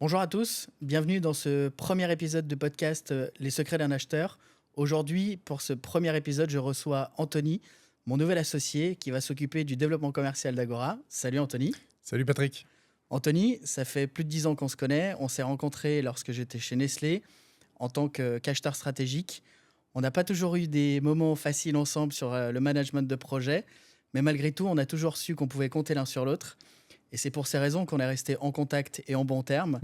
Bonjour à tous, bienvenue dans ce premier épisode de podcast Les secrets d'un acheteur. Aujourd'hui, pour ce premier épisode, je reçois Anthony, mon nouvel associé qui va s'occuper du développement commercial d'Agora. Salut Anthony. Salut Patrick. Anthony, ça fait plus de 10 ans qu'on se connaît. On s'est rencontrés lorsque j'étais chez Nestlé en tant qu'acheteur stratégique. On n'a pas toujours eu des moments faciles ensemble sur le management de projet, mais malgré tout, on a toujours su qu'on pouvait compter l'un sur l'autre. Et c'est pour ces raisons qu'on est resté en contact et en bons termes.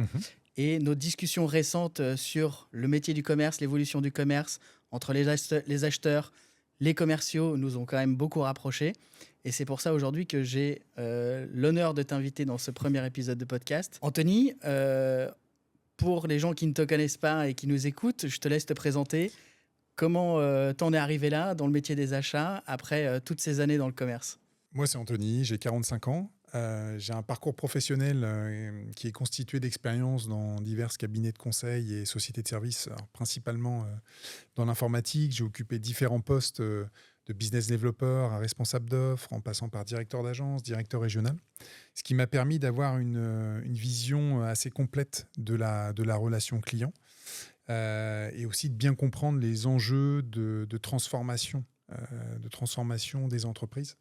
Et nos discussions récentes sur le métier du commerce, l'évolution du commerce, entre les acheteurs, les commerciaux, nous ont quand même beaucoup rapprochés. Et c'est pour ça aujourd'hui que j'ai l'honneur de t'inviter dans ce premier épisode de podcast. Anthony, pour les gens qui ne te connaissent pas et qui nous écoutent, je te laisse te présenter. Comment t'en es arrivé là, dans le métier des achats, après toutes ces années dans le commerce ? Moi, c'est Anthony, j'ai 45 ans. J'ai un parcours professionnel qui est constitué d'expériences dans divers cabinets de conseil et sociétés de services, alors, principalement dans l'informatique. J'ai occupé différents postes de business developer à responsable d'offres, en passant par directeur d'agence, directeur régional, ce qui m'a permis d'avoir une vision assez complète de la relation client et aussi de bien comprendre les enjeux de transformation des entreprises.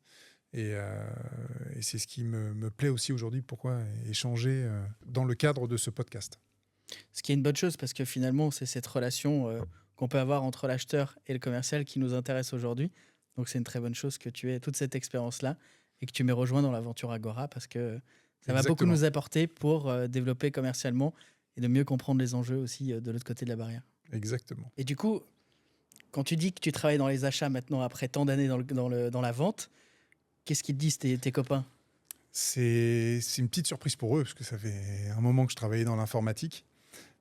Et c'est ce qui me plaît aussi aujourd'hui, pourquoi échanger dans le cadre de ce podcast. Ce qui est une bonne chose parce que finalement, c'est cette relation qu'on peut avoir entre l'acheteur et le commercial qui nous intéresse aujourd'hui. Donc c'est une très bonne chose que tu aies toute cette expérience-là et que tu m'aies rejoint dans l'aventure Agora parce que ça va beaucoup nous apporter pour développer commercialement et de mieux comprendre les enjeux aussi de l'autre côté de la barrière. Exactement. Et du coup, quand tu dis que tu travailles dans les achats maintenant après tant d'années dans la vente, qu'est-ce qu'ils te disent tes copains ? C'est une petite surprise pour eux, parce que ça fait un moment que je travaillais dans l'informatique.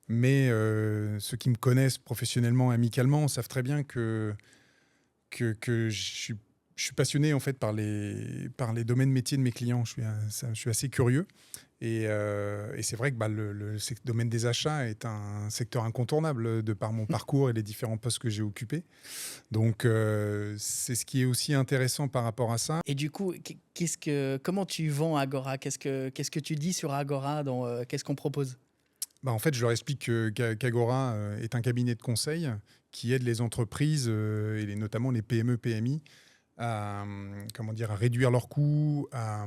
Mais ceux qui me connaissent professionnellement, amicalement, savent très bien que je suis passionné en fait, par les domaines métiers de mes clients. Je suis assez curieux. Et c'est vrai que le domaine des achats est un secteur incontournable de par mon parcours et les différents postes que j'ai occupés. Donc, c'est ce qui est aussi intéressant par rapport à ça. Et du coup, comment tu vends Agora ? Qu'est-ce que tu dis sur Agora ? Qu'est-ce qu'on propose ? En fait, je leur explique qu'Agora est un cabinet de conseil qui aide les entreprises, et notamment les PME, PMI, à réduire leurs coûts, à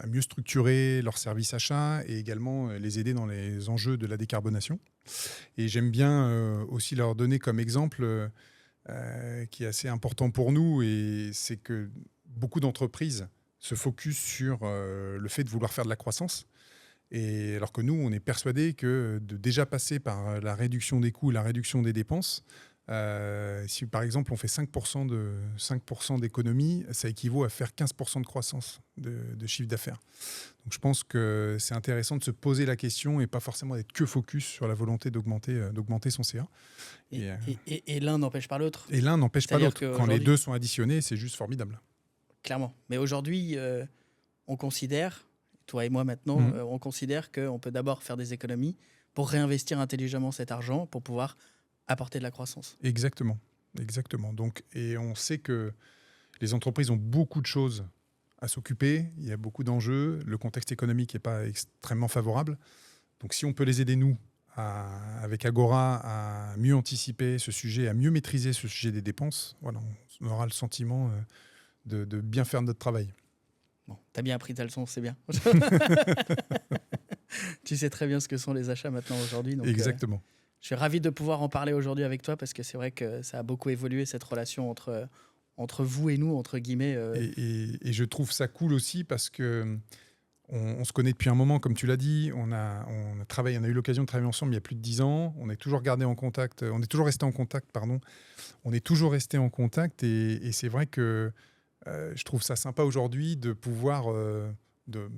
mieux structurer leurs services achats et également les aider dans les enjeux de la décarbonation. Et j'aime bien aussi leur donner comme exemple qui est assez important pour nous, et c'est que beaucoup d'entreprises se focusent sur le fait de vouloir faire de la croissance. Et alors que nous, on est persuadés que de déjà passer par la réduction des coûts, la réduction des dépenses, si par exemple on fait 5% d'économie, ça équivaut à faire 15% de croissance de chiffre d'affaires. Donc je pense que c'est intéressant de se poser la question et pas forcément d'être que focus sur la volonté d'augmenter son CA. Et l'un n'empêche pas l'autre. Et l'un n'empêche pas l'autre. Quand les deux sont additionnés, c'est juste formidable. Clairement. Mais aujourd'hui, on considère, toi et moi maintenant, on considère qu'on peut d'abord faire des économies pour réinvestir intelligemment cet argent pour pouvoir apporter de la croissance. Exactement. Donc, et on sait que les entreprises ont beaucoup de choses à s'occuper, il y a beaucoup d'enjeux, le contexte économique n'est pas extrêmement favorable. Donc si on peut les aider, nous, avec Agora, à mieux anticiper ce sujet, à mieux maîtriser ce sujet des dépenses, voilà, on aura le sentiment de bien faire notre travail. Bon, t'as bien appris ta leçon, c'est bien. Tu sais très bien ce que sont les achats maintenant aujourd'hui. Donc, exactement. Je suis ravi de pouvoir en parler aujourd'hui avec toi parce que c'est vrai que ça a beaucoup évolué, cette relation entre vous et nous, entre guillemets. Et je trouve ça cool aussi parce que on se connaît depuis un moment, comme tu l'as dit. On a eu l'occasion de travailler ensemble il y a plus de 10 ans. On est toujours resté en contact. On est toujours resté en contact. Et c'est vrai que je trouve ça sympa aujourd'hui de pouvoir de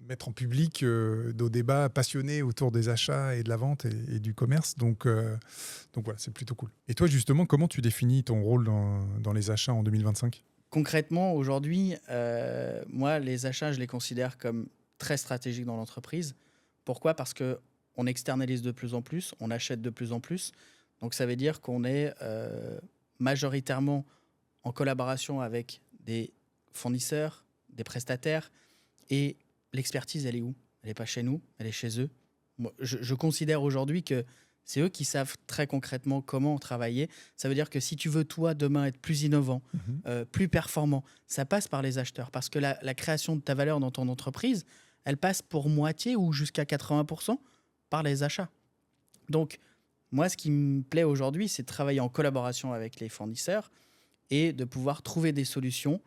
mettre en public nos débats passionnés autour des achats et de la vente et du commerce. Donc voilà, c'est plutôt cool. Et toi, justement, comment tu définis ton rôle dans les achats en 2025 ? Concrètement, aujourd'hui, moi, les achats, je les considère comme très stratégiques dans l'entreprise. Pourquoi ? Parce qu'on externalise de plus en plus, on achète de plus en plus. Donc ça veut dire qu'on est majoritairement en collaboration avec des fournisseurs, des prestataires. Et l'expertise, elle est où ? Elle n'est pas chez nous, elle est chez eux. Moi, je considère aujourd'hui que c'est eux qui savent très concrètement comment travailler. Ça veut dire que si tu veux, toi, demain, être plus innovant, Mhm. plus performant, ça passe par les acheteurs. Parce que la création de ta valeur dans ton entreprise, elle passe pour moitié ou jusqu'à 80% par les achats. Donc, moi, ce qui me plaît aujourd'hui, c'est de travailler en collaboration avec les fournisseurs et de pouvoir trouver des solutions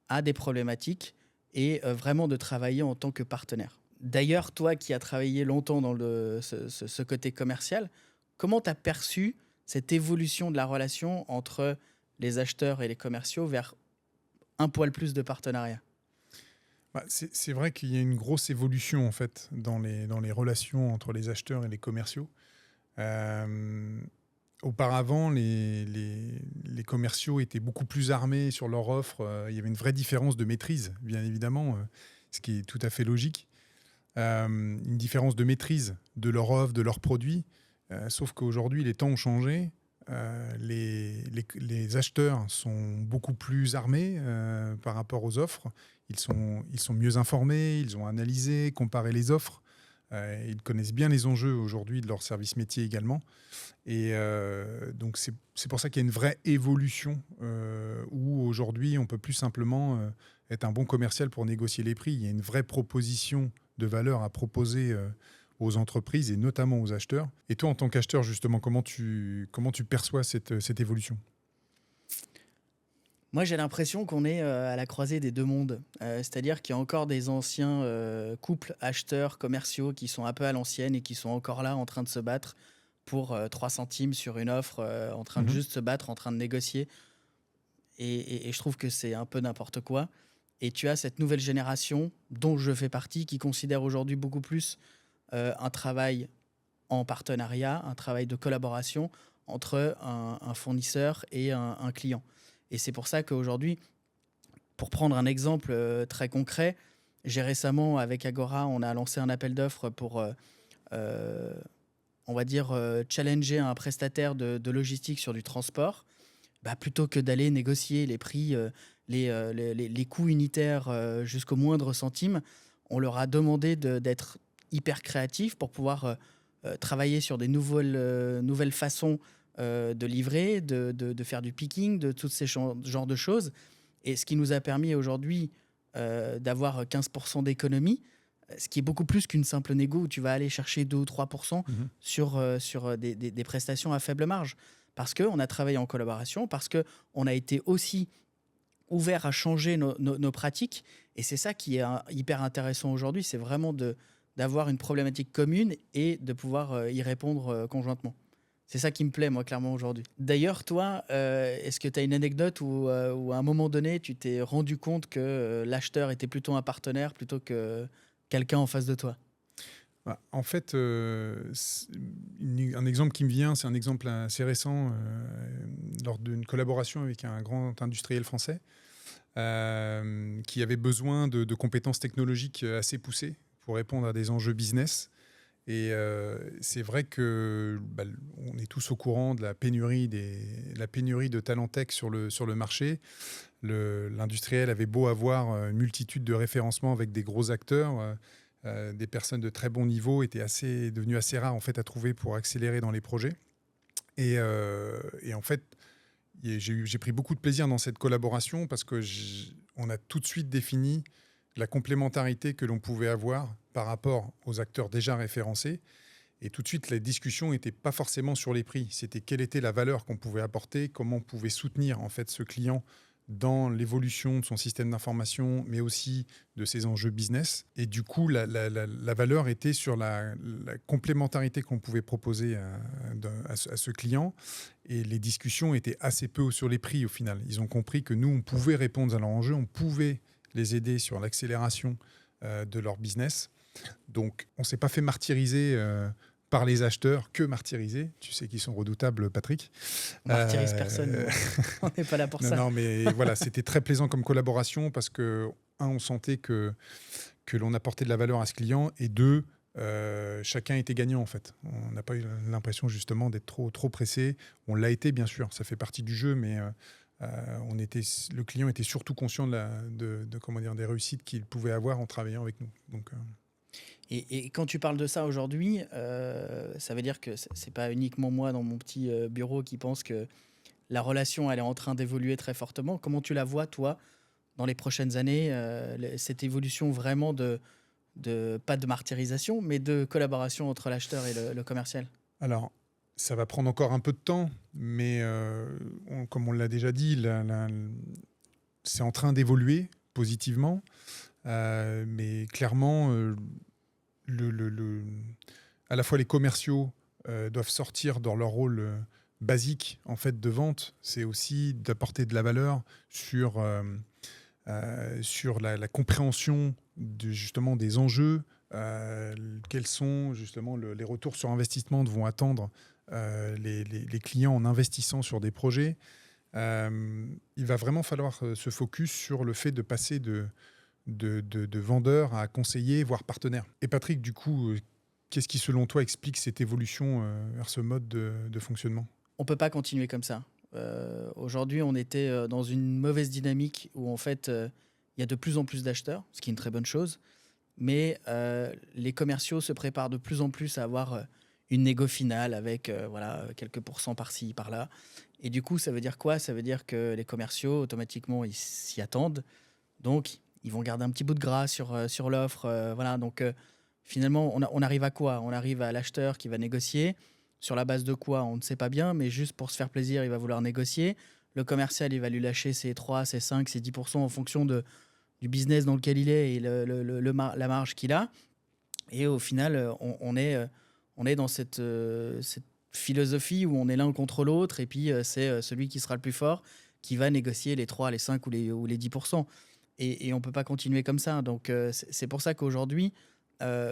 à des problématiques et vraiment de travailler en tant que partenaire. D'ailleurs, toi qui as travaillé longtemps dans ce côté commercial, comment tu as perçu cette évolution de la relation entre les acheteurs et les commerciaux vers un poil plus de partenariat? Bah, c'est vrai qu'il y a une grosse évolution en fait dans les relations entre les acheteurs et les commerciaux. Euh, Auparavant, les commerciaux étaient beaucoup plus armés sur leur offre. Il y avait une vraie différence de maîtrise, bien évidemment, ce qui est tout à fait logique. Une différence de maîtrise de leur offre, de leurs produits. Sauf qu'aujourd'hui, les temps ont changé. Les acheteurs sont beaucoup plus armés par rapport aux offres. Ils sont mieux informés, ils ont analysé, comparé les offres. Ils connaissent bien les enjeux aujourd'hui de leur service métier également. Et donc, c'est pour ça qu'il y a une vraie évolution où aujourd'hui, on peut plus simplement être un bon commercial pour négocier les prix. Il y a une vraie proposition de valeur à proposer aux entreprises et notamment aux acheteurs. Et toi, en tant qu'acheteur, justement, comment tu perçois cette évolution? Moi, j'ai l'impression qu'on est à la croisée des deux mondes. C'est-à-dire qu'il y a encore des anciens couples acheteurs commerciaux qui sont un peu à l'ancienne et qui sont encore là en train de se battre pour 3 centimes sur une offre, en train de Mhm. juste se battre, en train de négocier. Et je trouve que c'est un peu n'importe quoi. Et tu as cette nouvelle génération, dont je fais partie, qui considère aujourd'hui beaucoup plus un travail en partenariat, un travail de collaboration entre un fournisseur et un client. Et c'est pour ça qu'aujourd'hui, pour prendre un exemple très concret, j'ai récemment, avec Agora, on a lancé un appel d'offres pour, euh, on va dire, challenger un prestataire de logistique sur du transport. Bah, plutôt que d'aller négocier les prix, les coûts unitaires jusqu'au moindre centime, on leur a demandé d'être hyper créatifs pour pouvoir travailler sur des nouvelles façons de livrer, de faire du picking, de tous ces genres de choses. Et ce qui nous a permis aujourd'hui d'avoir 15% d'économie, ce qui est beaucoup plus qu'une simple négo où tu vas aller chercher 2 ou 3% Mhm. sur des prestations à faible marge. Parce qu'on a travaillé en collaboration, parce qu'on a été aussi ouvert à changer nos pratiques. Et c'est ça qui est hyper intéressant aujourd'hui, c'est vraiment d'avoir une problématique commune et de pouvoir y répondre conjointement. C'est ça qui me plaît, moi, clairement, aujourd'hui. D'ailleurs, toi, est-ce que tu as une anecdote où, à un moment donné, tu t'es rendu compte que l'acheteur était plutôt un partenaire plutôt que quelqu'un en face de toi? Bah, en fait, un exemple qui me vient, c'est un exemple assez récent lors d'une collaboration avec un grand industriel français qui avait besoin de compétences technologiques assez poussées pour répondre à des enjeux business. Et c'est vrai que on est tous au courant de la pénurie de talent tech sur le marché. L'industriel avait beau avoir une multitude de référencements avec des gros acteurs, des personnes de très bon niveau étaient devenues assez rares en fait, à trouver pour accélérer dans les projets. Et en fait, j'ai pris beaucoup de plaisir dans cette collaboration parce que on a tout de suite défini la complémentarité que l'on pouvait avoir par rapport aux acteurs déjà référencés. Et tout de suite, la discussion n'était pas forcément sur les prix. C'était quelle était la valeur qu'on pouvait apporter, comment on pouvait soutenir en fait ce client dans l'évolution de son système d'information, mais aussi de ses enjeux business. Et du coup, la valeur était sur la complémentarité qu'on pouvait proposer à ce client. Et les discussions étaient assez peu sur les prix au final. Ils ont compris que nous, on pouvait répondre à leurs enjeux, on pouvait les aider sur l'accélération de leur business. Donc, on ne s'est pas fait martyriser par les acheteurs, que martyriser. Tu sais qu'ils sont redoutables, Patrick. On martyrise personne, nous. On n'est pas là pour Non, ça. non, mais voilà, c'était très plaisant comme collaboration parce que, un, on sentait que l'on apportait de la valeur à ce client et deux, chacun était gagnant en fait. On n'a pas eu l'impression justement d'être trop pressé. On l'a été bien sûr, ça fait partie du jeu, mais le client était surtout conscient comment dire, des réussites qu'il pouvait avoir en travaillant avec nous. Donc, Et quand tu parles de ça aujourd'hui, ça veut dire que c'est pas uniquement moi dans mon petit bureau qui pense que la relation elle est en train d'évoluer très fortement. Comment tu la vois toi dans les prochaines années, cette évolution vraiment pas de martyrisation, mais de collaboration entre l'acheteur et le commercial? Alors, ça va prendre encore un peu de temps, mais comme on l'a déjà dit, c'est en train d'évoluer positivement. Mais clairement, à la fois les commerciaux doivent sortir dans leur rôle basique en fait de vente. C'est aussi d'apporter de la valeur sur la compréhension justement des enjeux, quels sont justement les retours sur investissement vont attendre les clients en investissant sur des projets. Il va vraiment falloir se focus sur le fait de passer de vendeur à conseiller, voire partenaire. Et Patrick, du coup, qu'est-ce qui, selon toi, explique cette évolution vers ce mode de fonctionnement? On peut pas continuer comme ça. Aujourd'hui, on était dans une mauvaise dynamique où en fait, il y a de plus en plus d'acheteurs, ce qui est une très bonne chose. Mais les commerciaux se préparent de plus en plus à avoir une négo finale avec voilà, quelques pourcents par-ci, par-là. Et du coup, ça veut dire quoi? Ça veut dire que les commerciaux, automatiquement, ils s'y attendent. Donc, ils vont garder un petit bout de gras sur l'offre. Voilà. Donc, finalement, on arrive à quoi? On arrive à l'acheteur qui va négocier. Sur la base de quoi? On ne sait pas bien, mais juste pour se faire plaisir, il va vouloir négocier. Le commercial, il va lui lâcher ses 3, ses 5, ses 10% en fonction du business dans lequel il est et la marge qu'il a. Et au final, on est dans cette philosophie où on est l'un contre l'autre et puis c'est celui qui sera le plus fort qui va négocier les 3, les 5 ou les 10%. Et on ne peut pas continuer comme ça. Donc c'est pour ça qu'aujourd'hui,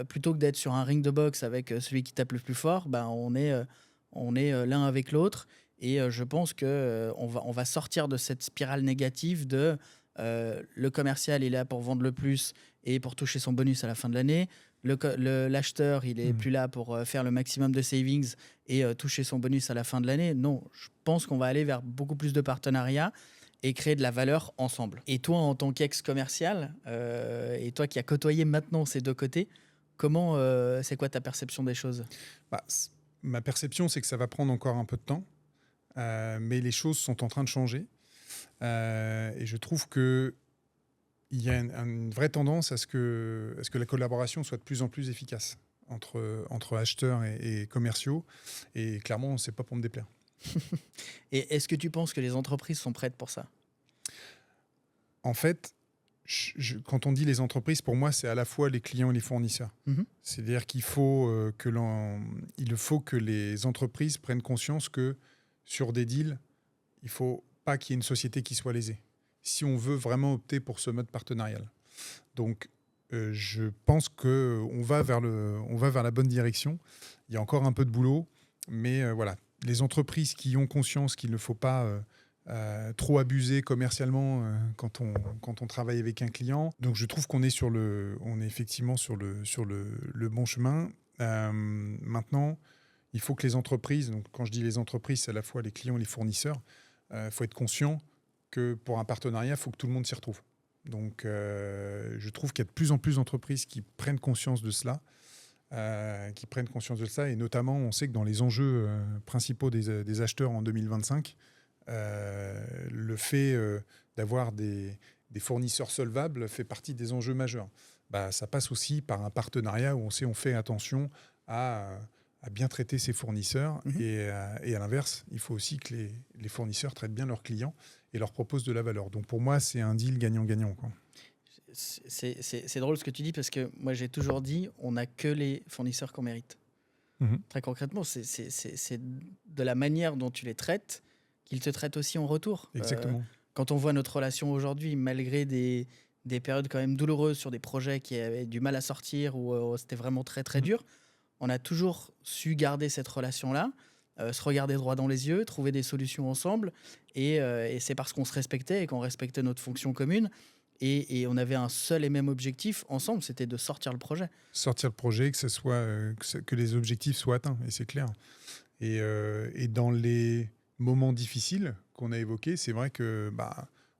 plutôt que d'être sur un ring de boxe avec celui qui tape le plus fort, ben, on est l'un avec l'autre. Et je pense qu'on on va sortir de cette spirale négative de le commercial il est là pour vendre le plus et pour toucher son bonus à la fin de l'année. L'acheteur, il est plus là pour faire le maximum de savings et toucher son bonus à la fin de l'année. Non, je pense qu'on va aller vers beaucoup plus de partenariats et créer de la valeur ensemble. Et toi, en tant qu'ex-commercial, et toi qui as côtoyé maintenant ces deux côtés, comment, c'est quoi ta perception des choses? Bah, ma perception, c'est que ça va prendre encore un peu de temps, mais les choses sont en train de changer. Et je trouve qu'il y a une vraie tendance à ce que la collaboration soit de plus en plus efficace entre acheteurs et commerciaux. Et clairement, c'est pas pour me déplaire. Et est-ce que tu penses que les entreprises sont prêtes pour ça? En fait, quand on dit les entreprises, pour moi, c'est à la fois les clients et les fournisseurs. C'est-à-dire qu'il faut, il faut que les entreprises prennent conscience que sur des deals, il ne faut pas qu'il y ait une société qui soit lésée, si on veut vraiment opter pour ce mode partenarial. Donc, je pense qu'on va vers la bonne direction. Il y a encore un peu de boulot, mais voilà, les entreprises qui ont conscience qu'il ne faut pas trop abuser commercialement quand on travaille avec un client. Donc, je trouve qu'on est effectivement sur le bon chemin. Maintenant, il faut que les entreprises, donc quand je dis les entreprises, c'est à la fois les clients et les fournisseurs, faut être conscient que pour un partenariat, il faut que tout le monde s'y retrouve. Donc, je trouve qu'il y a de plus en plus d'entreprises qui prennent conscience de cela, et notamment, on sait que dans les enjeux principaux des acheteurs en 2025, le fait d'avoir des fournisseurs solvables fait partie des enjeux majeurs. Bah, ça passe aussi par un partenariat où on fait attention à bien traiter ses fournisseurs. Et à l'inverse, il faut aussi que les fournisseurs traitent bien leurs clients et leur proposent de la valeur. Donc pour moi, c'est un deal gagnant-gagnant, quoi. C'est drôle ce que tu dis parce que moi j'ai toujours dit on n'a que les fournisseurs qu'on mérite. Très concrètement, c'est de la manière dont tu les traites qu'ils te traitent aussi en retour. Exactement. Quand on voit notre relation aujourd'hui, malgré des périodes quand même douloureuses sur des projets qui avaient du mal à sortir ou c'était vraiment très très dur, on a toujours su garder cette relation-là, se regarder droit dans les yeux, trouver des solutions ensemble. Et c'est parce qu'on se respectait et qu'on respectait notre fonction commune. Et on avait un seul et même objectif ensemble, c'était de sortir le projet. Sortir le projet, que les objectifs soient atteints, et c'est clair. Et dans les moments difficiles qu'on a évoqués, c'est vrai que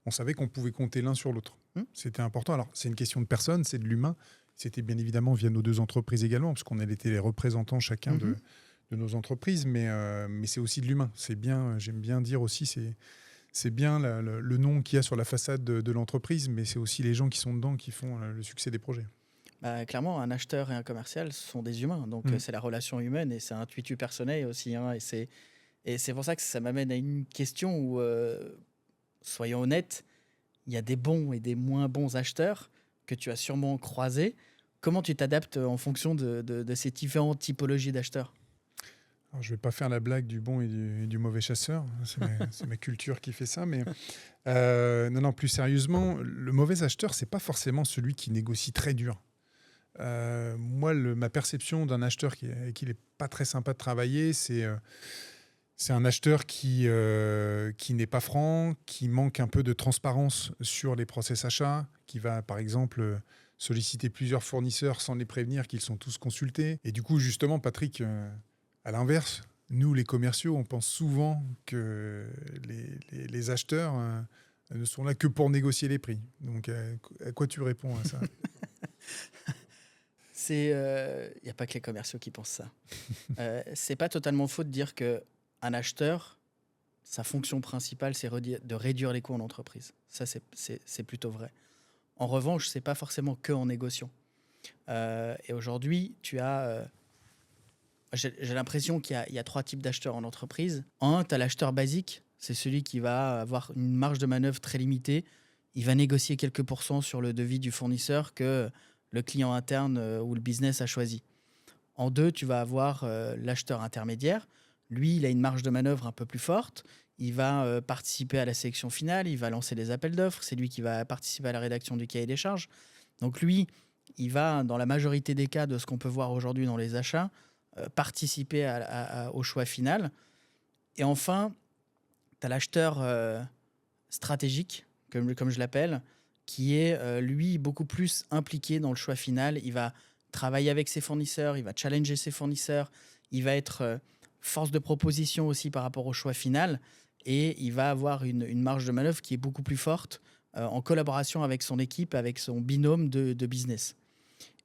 on savait qu'on pouvait compter l'un sur l'autre. C'était important. Alors, c'est une question de personne, c'est de l'humain. C'était bien évidemment via nos 2 entreprises également, parce qu'on était les représentants chacun de nos entreprises, mais c'est aussi de l'humain. C'est bien, j'aime bien dire aussi, c'est bien le nom qu'il y a sur la façade de l'entreprise, mais c'est aussi les gens qui sont dedans qui font le succès des projets. Bah, clairement, un acheteur et un commercial sont des humains. Donc, c'est la relation humaine et c'est un intuitu personnel aussi, hein, et c'est pour ça que ça m'amène à une question où, soyons honnêtes, il y a des bons et des moins bons acheteurs que tu as sûrement croisés. Comment tu t'adaptes en fonction de ces différentes typologies d'acheteurs? Alors, je ne vais pas faire la blague du bon et du mauvais chasseur. C'est ma culture qui fait ça. Mais non, plus sérieusement, le mauvais acheteur, c'est pas forcément celui qui négocie très dur. Moi, ma perception d'un acheteur avec qui n'est pas très sympa de travailler, c'est un acheteur qui n'est pas franc, qui manque un peu de transparence sur les process achats, qui va, par exemple, solliciter plusieurs fournisseurs sans les prévenir qu'ils sont tous consultés. Et du coup, justement, Patrick, à l'inverse, nous, les commerciaux, on pense souvent que les acheteurs ne sont là que pour négocier les prix. Donc, à quoi tu réponds à ça? Il n'y a pas que les commerciaux qui pensent ça. C'est pas totalement faux de dire qu'un acheteur, sa fonction principale, c'est de réduire les coûts en entreprise. Ça, c'est plutôt vrai. En revanche, c'est pas forcément que en négociant. Et aujourd'hui, tu as... j'ai l'impression qu'il y a 3 types d'acheteurs en entreprise. Un, tu as l'acheteur basique. C'est celui qui va avoir une marge de manœuvre très limitée. Il va négocier quelques pourcents sur le devis du fournisseur que le client interne ou le business a choisi. En 2, tu vas avoir l'acheteur intermédiaire. Lui, il a une marge de manœuvre un peu plus forte. Il va participer à la sélection finale. Il va lancer les appels d'offres. C'est lui qui va participer à la rédaction du cahier des charges. Donc lui, il va, dans la majorité des cas de ce qu'on peut voir aujourd'hui dans les achats, participer au choix final. Et enfin, tu as l'acheteur stratégique, comme je l'appelle, qui est, lui, beaucoup plus impliqué dans le choix final. Il va travailler avec ses fournisseurs, il va challenger ses fournisseurs, il va être force de proposition aussi par rapport au choix final, et il va avoir une marge de manœuvre qui est beaucoup plus forte en collaboration avec son équipe, avec son binôme de business.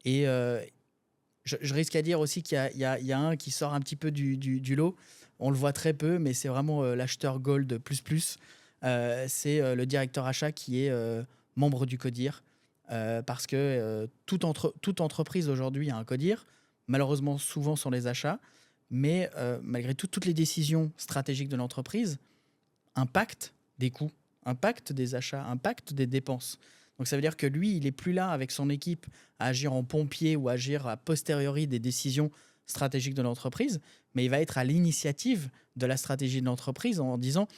Et je risque à dire aussi qu'il y a un qui sort un petit peu du lot. On le voit très peu, mais c'est vraiment l'acheteur Gold plus. C'est le directeur achat qui est membre du CODIR. Parce que toute entreprise aujourd'hui a un CODIR. Malheureusement, souvent sont les achats. Mais malgré tout, toutes les décisions stratégiques de l'entreprise impactent des coûts, impactent des achats, impactent des dépenses. Donc ça veut dire que lui, il n'est plus là avec son équipe à agir en pompier ou agir a posteriori des décisions stratégiques de l'entreprise, mais il va être à l'initiative de la stratégie de l'entreprise en disant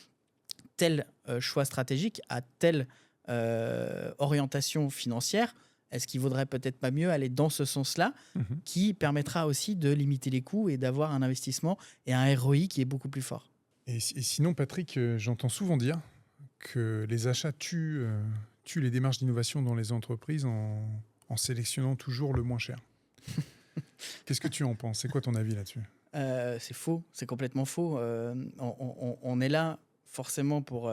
tel choix stratégique à telle orientation financière. Est-ce qu'il vaudrait peut-être pas mieux aller dans ce sens-là, qui permettra aussi de limiter les coûts et d'avoir un investissement et un ROI qui est beaucoup plus fort. Et sinon, Patrick, j'entends souvent dire que les achats tuent les démarches d'innovation dans les entreprises en sélectionnant toujours le moins cher. Qu'est-ce que tu en penses? C'est quoi ton avis là-dessus? C'est faux, c'est complètement faux. On est là forcément pour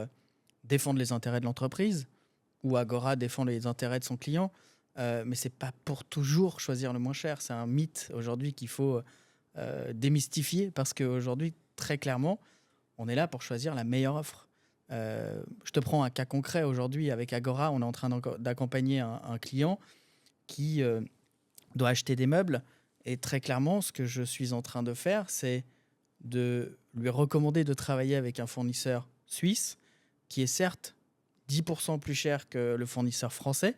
défendre les intérêts de l'entreprise, ou Agora défend les intérêts de son client, mais c'est pas pour toujours choisir le moins cher. C'est un mythe aujourd'hui qu'il faut démystifier, parce qu'aujourd'hui, très clairement, on est là pour choisir la meilleure offre. Je te prends un cas concret. Aujourd'hui, avec Agora, on est en train d'accompagner un client qui doit acheter des meubles. Et très clairement, ce que je suis en train de faire, c'est de lui recommander de travailler avec un fournisseur suisse qui est certes 10% plus cher que le fournisseur français,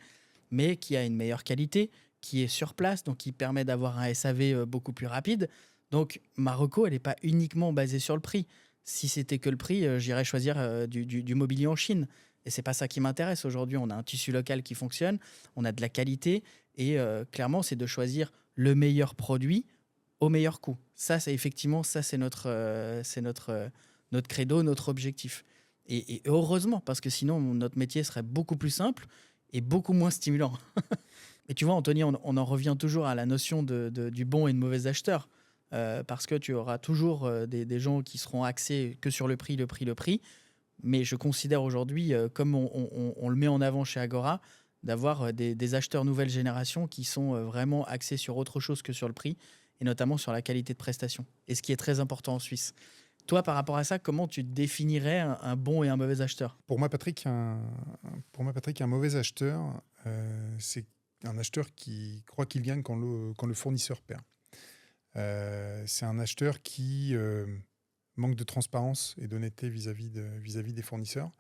mais qui a une meilleure qualité, qui est sur place, donc qui permet d'avoir un SAV beaucoup plus rapide. Donc, ma reco, elle n'est pas uniquement basée sur le prix. Si c'était que le prix, j'irais choisir du mobilier en Chine. Et c'est pas ça qui m'intéresse. Aujourd'hui, on a un tissu local qui fonctionne, on a de la qualité, et clairement, c'est de choisir le meilleur produit au meilleur coût. Ça, c'est effectivement, ça, c'est notre credo, notre objectif. Et heureusement, parce que sinon, notre métier serait beaucoup plus simple et beaucoup moins stimulant. Et tu vois, Anthony, on en revient toujours à la notion du bon et de mauvais acheteur. Parce que tu auras toujours des gens qui seront axés que sur le prix. Mais je considère aujourd'hui, comme on le met en avant chez Agora, d'avoir des acheteurs nouvelle génération qui sont vraiment axés sur autre chose que sur le prix, et notamment sur la qualité de prestation. Et ce qui est très important en Suisse. Toi, par rapport à ça, comment tu définirais un bon et un mauvais acheteur? Pour moi, Patrick, un mauvais acheteur, c'est un acheteur qui croit qu'il gagne quand le fournisseur perd. C'est un acheteur qui manque de transparence et d'honnêteté vis-à-vis des fournisseurs.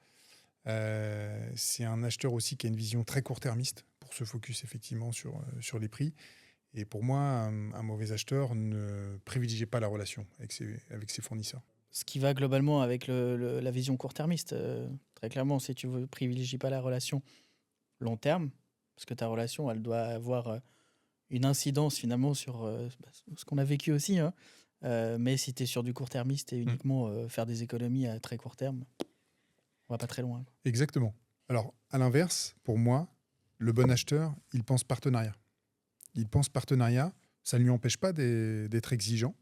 C'est un acheteur aussi qui a une vision très court-termiste pour se focus effectivement sur les prix. Et pour moi, un mauvais acheteur ne privilégie pas la relation avec ses fournisseurs. Ce qui va globalement avec la vision court-termiste. Très clairement, si tu ne privilégies pas la relation long terme, parce que ta relation, elle doit avoir une incidence finalement sur ce qu'on a vécu aussi. Hein. Mais si tu es sur du court-termiste et uniquement faire des économies à très court terme, on va pas très loin. Exactement. Alors, à l'inverse, pour moi, le bon acheteur, il pense partenariat. Il pense partenariat, ça ne lui empêche pas d'être exigeant,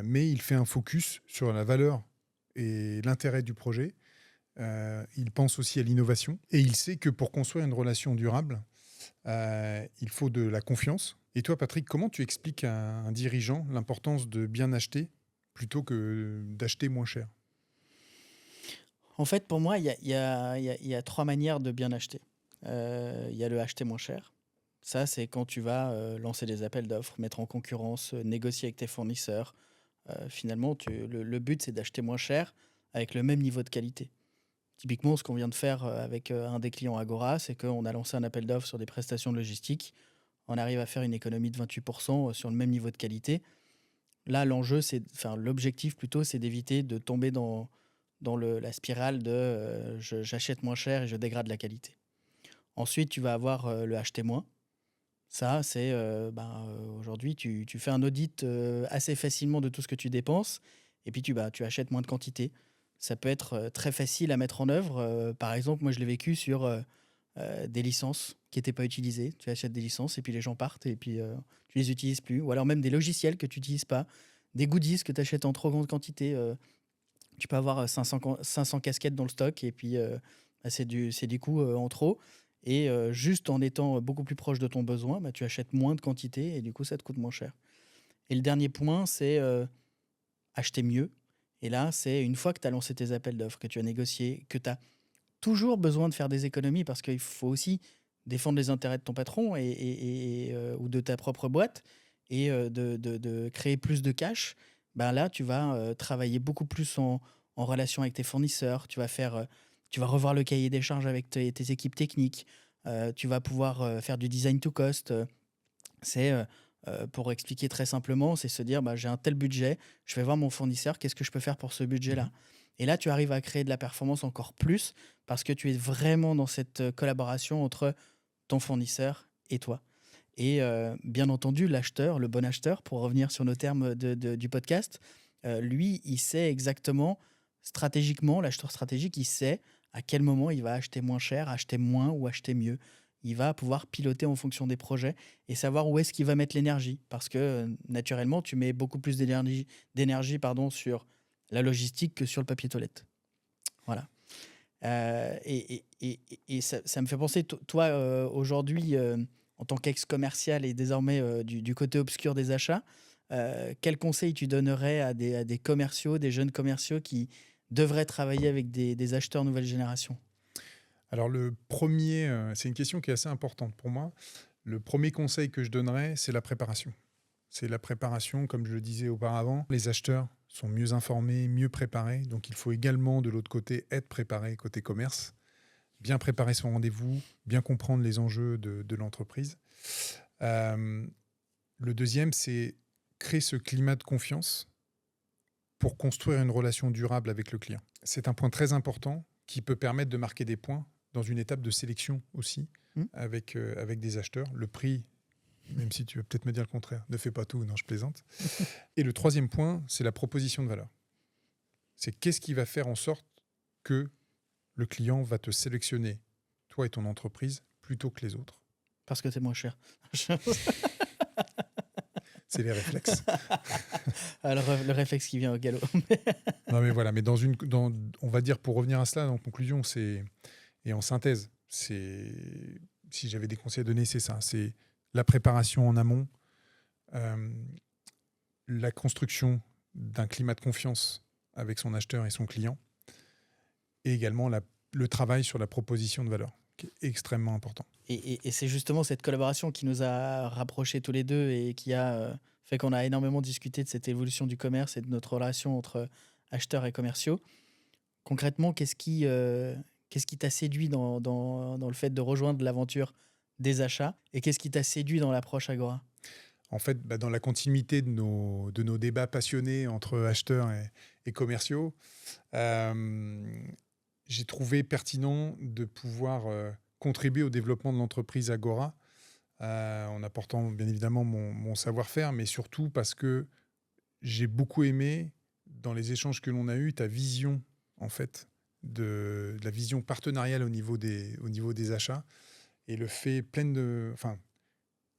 mais il fait un focus sur la valeur et l'intérêt du projet. Il pense aussi à l'innovation et il sait que pour construire une relation durable, il faut de la confiance. Et toi, Patrick, comment tu expliques à un dirigeant l'importance de bien acheter plutôt que d'acheter moins cher? En fait, pour moi, il y a 3 manières de bien acheter. Il y a le acheter moins cher. Ça, c'est quand tu vas lancer des appels d'offres, mettre en concurrence, négocier avec tes fournisseurs. Finalement, le but, c'est d'acheter moins cher avec le même niveau de qualité. Typiquement, ce qu'on vient de faire avec un des clients Agora, c'est qu'on a lancé un appel d'offres sur des prestations de logistique. On arrive à faire une économie de 28% sur le même niveau de qualité. Là, l'objectif plutôt, c'est d'éviter de tomber dans la spirale de j'achète moins cher et je dégrade la qualité. Ensuite, tu vas avoir le acheter moins. Ça, c'est aujourd'hui, tu fais un audit assez facilement de tout ce que tu dépenses et puis tu achètes moins de quantité. Ça peut être très facile à mettre en œuvre. Par exemple, moi, je l'ai vécu sur des licences qui n'étaient pas utilisées. Tu achètes des licences et puis les gens partent et puis tu les utilises plus. Ou alors même des logiciels que tu n'utilises pas, des goodies que tu achètes en trop grande quantité. Tu peux avoir 500 casquettes dans le stock et puis c'est du coup en trop. Et juste en étant beaucoup plus proche de ton besoin, tu achètes moins de quantité et du coup, ça te coûte moins cher. Et le dernier point, c'est acheter mieux. Et là, c'est une fois que tu as lancé tes appels d'offres, que tu as négocié, que tu as toujours besoin de faire des économies parce qu'il faut aussi défendre les intérêts de ton patron ou de ta propre boîte et de créer plus de cash, là, tu vas travailler beaucoup plus en relation avec tes fournisseurs. Tu vas revoir le cahier des charges avec tes équipes techniques. Tu vas pouvoir faire du design to cost. Pour expliquer très simplement, c'est se dire j'ai un tel budget, je vais voir mon fournisseur, qu'est-ce que je peux faire pour ce budget-là? Et là, tu arrives à créer de la performance encore plus parce que tu es vraiment dans cette collaboration entre ton fournisseur et toi. Et bien entendu, l'acheteur, le bon acheteur, pour revenir sur nos termes du podcast, lui, il sait exactement, stratégiquement, l'acheteur stratégique, il sait à quel moment il va acheter moins cher, acheter moins ou acheter mieux. Il va pouvoir piloter en fonction des projets et savoir où est-ce qu'il va mettre l'énergie. Parce que naturellement, tu mets beaucoup plus d'énergie sur la logistique que sur le papier toilette. Voilà. Et ça me fait penser, toi, aujourd'hui, en tant qu'ex-commercial et désormais du côté obscur des achats, quel conseil tu donnerais à des commerciaux, des jeunes commerciaux qui devraient travailler avec des acheteurs nouvelle génération? Alors le premier, c'est une question qui est assez importante pour moi. Le premier conseil que je donnerais, c'est la préparation. C'est la préparation, comme je le disais auparavant. Les acheteurs sont mieux informés, mieux préparés. Donc il faut également, de l'autre côté, être préparé côté commerce. Bien préparer son rendez-vous, bien comprendre les enjeux de l'entreprise. Le deuxième, c'est créer ce climat de confiance pour construire une relation durable avec le client. C'est un point très important qui peut permettre de marquer des points dans une étape de sélection aussi avec des acheteurs. Le prix, même si tu veux peut-être me dire le contraire, ne fait pas tout, non, je plaisante. Et le troisième point, c'est la proposition de valeur. C'est qu'est-ce qui va faire en sorte que le client va te sélectionner, toi et ton entreprise, plutôt que les autres. Parce que c'est moins cher. C'est les réflexes. Alors, le réflexe qui vient au galop. Non mais voilà, mais on va dire, pour revenir à cela, en conclusion, et en synthèse, si j'avais des conseils à donner, c'est ça. C'est la préparation en amont, euh, la construction d'un climat de confiance avec son acheteur et son client, et également le travail sur la proposition de valeur, qui est extrêmement important. Et c'est justement cette collaboration qui nous a rapprochés tous les deux et qui a fait qu'on a énormément discuté de cette évolution du commerce et de notre relation entre acheteurs et commerciaux. Concrètement, qu'est-ce qui t'a séduit dans le fait de rejoindre l'aventure des achats et qu'est-ce qui t'a séduit dans l'approche Agora? En fait, dans la continuité de nos débats passionnés entre acheteurs et commerciaux, j'ai trouvé pertinent de pouvoir contribuer au développement de l'entreprise Agora, en apportant bien évidemment mon savoir-faire, mais surtout parce que j'ai beaucoup aimé, dans les échanges que l'on a eus, ta vision, en fait, de la vision partenariale au niveau des achats et le fait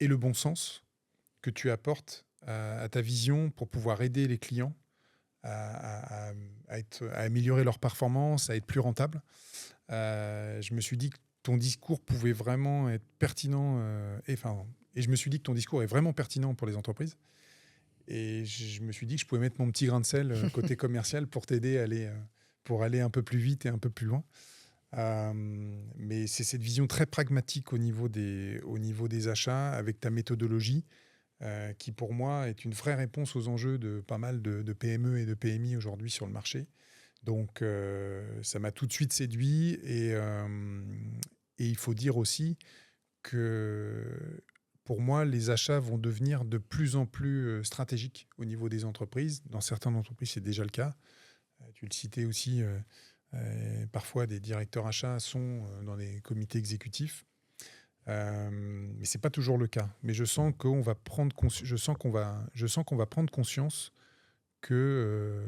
et le bon sens que tu apportes à ta vision pour pouvoir aider les clients à améliorer leur performance, à être plus rentable. Je me suis dit que ton discours pouvait vraiment être pertinent, et je me suis dit que ton discours est vraiment pertinent pour les entreprises. Et je me suis dit que je pouvais mettre mon petit grain de sel côté commercial pour t'aider pour aller un peu plus vite et un peu plus loin. Mais c'est cette vision très pragmatique au niveau des achats, avec ta méthodologie, qui pour moi est une vraie réponse aux enjeux de pas mal de PME et de PMI aujourd'hui sur le marché. Donc ça m'a tout de suite séduit et il faut dire aussi que pour moi, les achats vont devenir de plus en plus stratégiques au niveau des entreprises. Dans certaines entreprises, c'est déjà le cas. Tu le citais aussi, parfois des directeurs achats sont dans des comités exécutifs. Mais c'est pas toujours le cas. Mais je sens qu'on va prendre prendre conscience que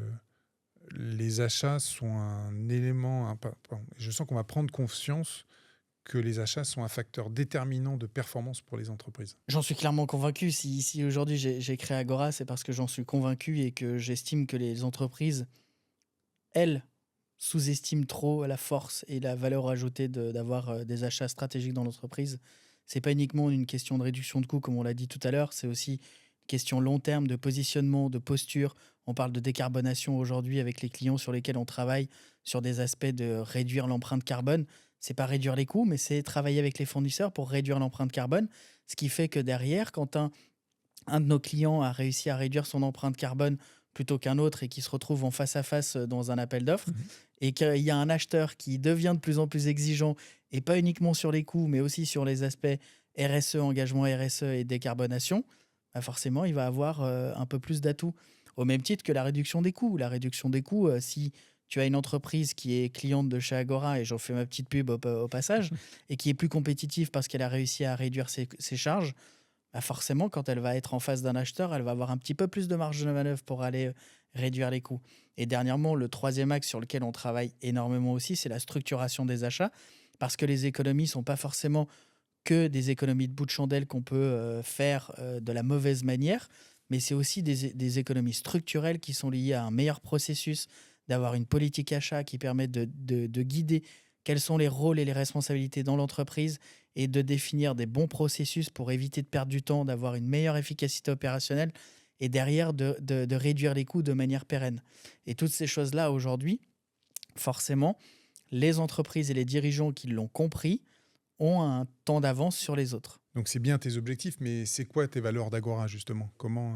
les achats sont un élément. Je sens qu'on va prendre conscience que les achats sont un facteur déterminant de performance pour les entreprises. J'en suis clairement convaincu. Si aujourd'hui j'ai créé Agora, c'est parce que j'en suis convaincu et que j'estime que les entreprises, elles, sous-estiment trop la force et la valeur ajoutée d'avoir des achats stratégiques dans l'entreprise. C'est pas uniquement une question de réduction de coûts, comme on l'a dit tout à l'heure, c'est aussi une question long terme de positionnement, de posture. On parle de décarbonation aujourd'hui avec les clients sur lesquels on travaille sur des aspects de réduire l'empreinte carbone. C'est pas réduire les coûts, mais c'est travailler avec les fournisseurs pour réduire l'empreinte carbone. Ce qui fait que derrière, quand un de nos clients a réussi à réduire son empreinte carbone plutôt qu'un autre et qui se retrouve en face à face dans un appel d'offres, et qu'il y a un acheteur qui devient de plus en plus exigeant, et pas uniquement sur les coûts, mais aussi sur les aspects RSE, engagement RSE et décarbonation, bah forcément, il va avoir un peu plus d'atouts. Au même titre que la réduction des coûts. La réduction des coûts, si tu as une entreprise qui est cliente de chez Agora, et j'en fais ma petite pub au passage, et qui est plus compétitive parce qu'elle a réussi à réduire ses charges, bah forcément, quand elle va être en face d'un acheteur, elle va avoir un petit peu plus de marge de manœuvre pour aller réduire les coûts. Et dernièrement, le troisième axe sur lequel on travaille énormément aussi, c'est la structuration des achats, parce que les économies ne sont pas forcément que des économies de bout de chandelle qu'on peut faire de la mauvaise manière, mais c'est aussi des économies structurelles qui sont liées à un meilleur processus, d'avoir une politique achat qui permet de guider quels sont les rôles et les responsabilités dans l'entreprise et de définir des bons processus pour éviter de perdre du temps, d'avoir une meilleure efficacité opérationnelle et derrière de réduire les coûts de manière pérenne. Et toutes ces choses-là, aujourd'hui, forcément, les entreprises et les dirigeants qui l'ont compris ont un temps d'avance sur les autres. Donc c'est bien tes objectifs, mais c'est quoi tes valeurs d'Agora justement? Comment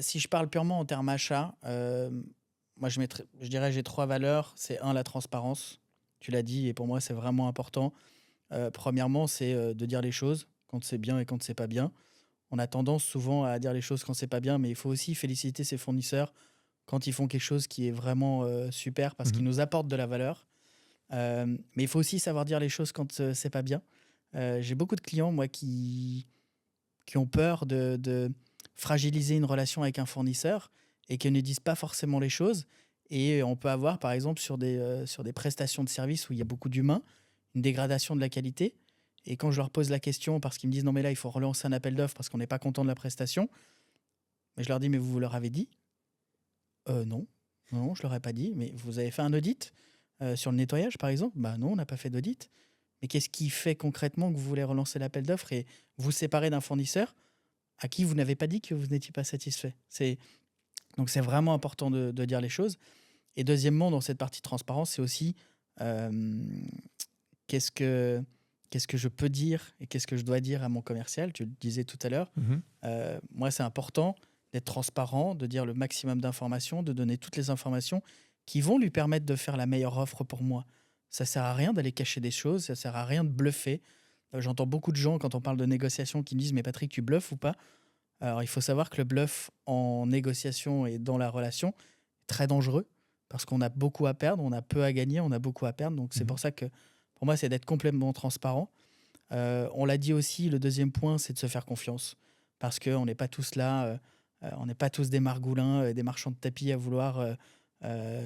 Si je parle purement en termes achat, moi je dirais que j'ai trois valeurs. C'est un, la transparence. Tu l'as dit, et pour moi c'est vraiment important. Premièrement, c'est de dire les choses quand c'est bien et quand c'est pas bien. On a tendance souvent à dire les choses quand c'est pas bien, mais il faut aussi féliciter ses fournisseurs quand ils font quelque chose qui est vraiment super parce qu'ils nous apportent de la valeur. Mais il faut aussi savoir dire les choses quand c'est pas bien. J'ai beaucoup de clients, moi, qui ont peur de fragiliser une relation avec un fournisseur et qui ne disent pas forcément les choses. Et on peut avoir, par exemple, sur des prestations de services où il y a beaucoup d'humains, une dégradation de la qualité. Et quand je leur pose la question, parce qu'ils me disent non, mais là, il faut relancer un appel d'offres parce qu'on n'est pas content de la prestation, mais je leur dis, mais vous leur avez dit Non, non, je leur ai pas dit. Mais vous avez fait un audit sur le nettoyage, par exemple? Bah non, on n'a pas fait d'audit. mais qu'est-ce qui fait concrètement que vous voulez relancer l'appel d'offres et vous séparer d'un fournisseur à qui vous n'avez pas dit que vous n'étiez pas satisfait. Donc c'est vraiment important de dire les choses. Et deuxièmement, dans cette partie transparence, c'est aussi euh, qu'est-ce que, qu'est-ce que je peux dire et qu'est-ce que je dois dire à mon commercial. Tu le disais tout à l'heure. Moi, c'est important d'être transparent, de dire le maximum d'informations, de donner toutes les informations qui vont lui permettre de faire la meilleure offre pour moi. Ça sert à rien d'aller cacher des choses, ça sert à rien de bluffer. J'entends beaucoup de gens, quand on parle de négociation, qui me disent « Mais Patrick, tu bluffes ou pas ?» Alors, il faut savoir que le bluff en négociation et dans la relation est très dangereux parce qu'on a beaucoup à perdre, on a peu à gagner, on a beaucoup à perdre. Donc, c'est pour ça que, pour moi, c'est d'être complètement transparent. On l'a dit aussi, le deuxième point, c'est de se faire confiance. Parce qu'on n'est pas tous là, on n'est pas tous des margoulins, des marchands de tapis à vouloir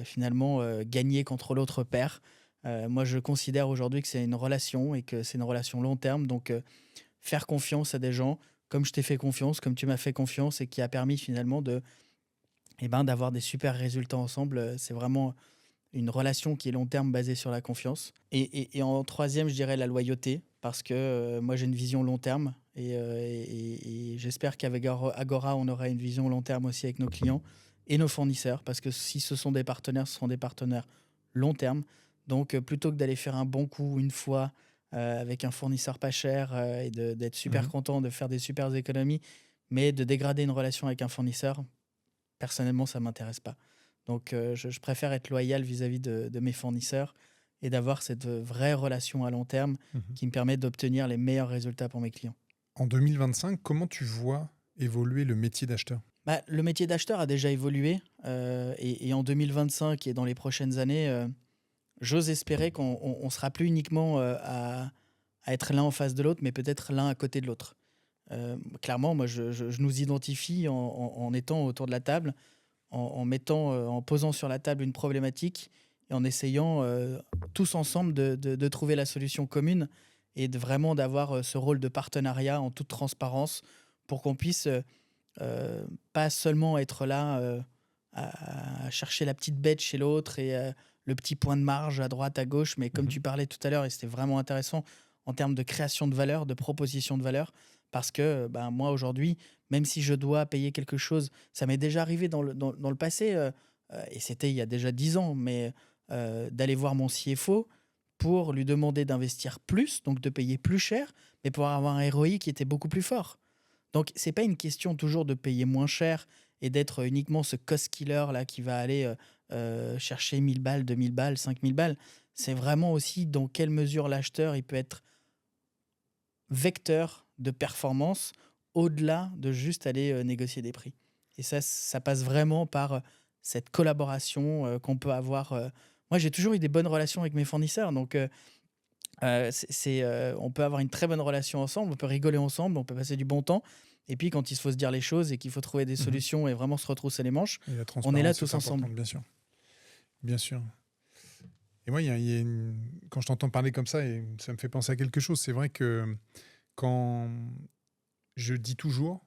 finalement gagner contre l'autre paire. Moi, je considère aujourd'hui que c'est une relation et que c'est une relation long terme. Donc, faire confiance à des gens comme je t'ai fait confiance, comme tu m'as fait confiance et qui a permis finalement d'avoir des super résultats ensemble. C'est vraiment une relation qui est long terme basée sur la confiance. Et en troisième, je dirais la loyauté, parce que moi j'ai une vision long terme et j'espère qu'avec Agora, on aura une vision long terme aussi avec nos clients et nos fournisseurs, parce que si ce sont des partenaires, ce seront des partenaires long terme. Donc plutôt que d'aller faire un bon coup une fois avec un fournisseur pas cher et d'être super content, de faire des super économies, mais de dégrader une relation avec un fournisseur, personnellement, ça ne m'intéresse pas. Donc, je préfère être loyal vis-à-vis de mes fournisseurs et d'avoir cette vraie relation à long terme qui me permet d'obtenir les meilleurs résultats pour mes clients. En 2025, comment tu vois évoluer le métier d'acheteur? Le métier d'acheteur a déjà évolué et en 2025 et dans les prochaines années, j'ose espérer qu'on ne sera plus uniquement à être l'un en face de l'autre, mais peut-être l'un à côté de l'autre. Clairement, moi, je nous identifie en étant autour de la table, en posant sur la table une problématique et en essayant tous ensemble de trouver la solution commune et vraiment d'avoir ce rôle de partenariat en toute transparence pour qu'on puisse pas seulement être là à chercher la petite bête chez l'autre et le petit point de marge à droite, à gauche, mais comme tu parlais tout à l'heure, et c'était vraiment intéressant en termes de création de valeur, de proposition de valeur, parce que moi aujourd'hui, même si je dois payer quelque chose, ça m'est déjà arrivé dans le passé, et c'était il y a déjà 10 ans, mais d'aller voir mon CFO pour lui demander d'investir plus, donc de payer plus cher, mais pour avoir un ROI qui était beaucoup plus fort. Donc, c'est pas une question toujours de payer moins cher et d'être uniquement ce cost killer là qui va aller chercher 1000 balles, 2000 balles, 5000 balles. C'est vraiment aussi dans quelle mesure l'acheteur il peut être vecteur de performance au-delà de juste aller négocier des prix. Et ça passe vraiment par cette collaboration qu'on peut avoir. Moi, j'ai toujours eu des bonnes relations avec mes fournisseurs, donc on peut avoir une très bonne relation ensemble, on peut rigoler ensemble, on peut passer du bon temps. Et puis, quand il faut se dire les choses et qu'il faut trouver des solutions et vraiment se retrousser les manches, Et la on est là transparence, tous c'est ensemble. important, bien sûr. Bien sûr. Et moi, quand je t'entends parler comme ça, et ça me fait penser à quelque chose. C'est vrai que quand je dis toujours,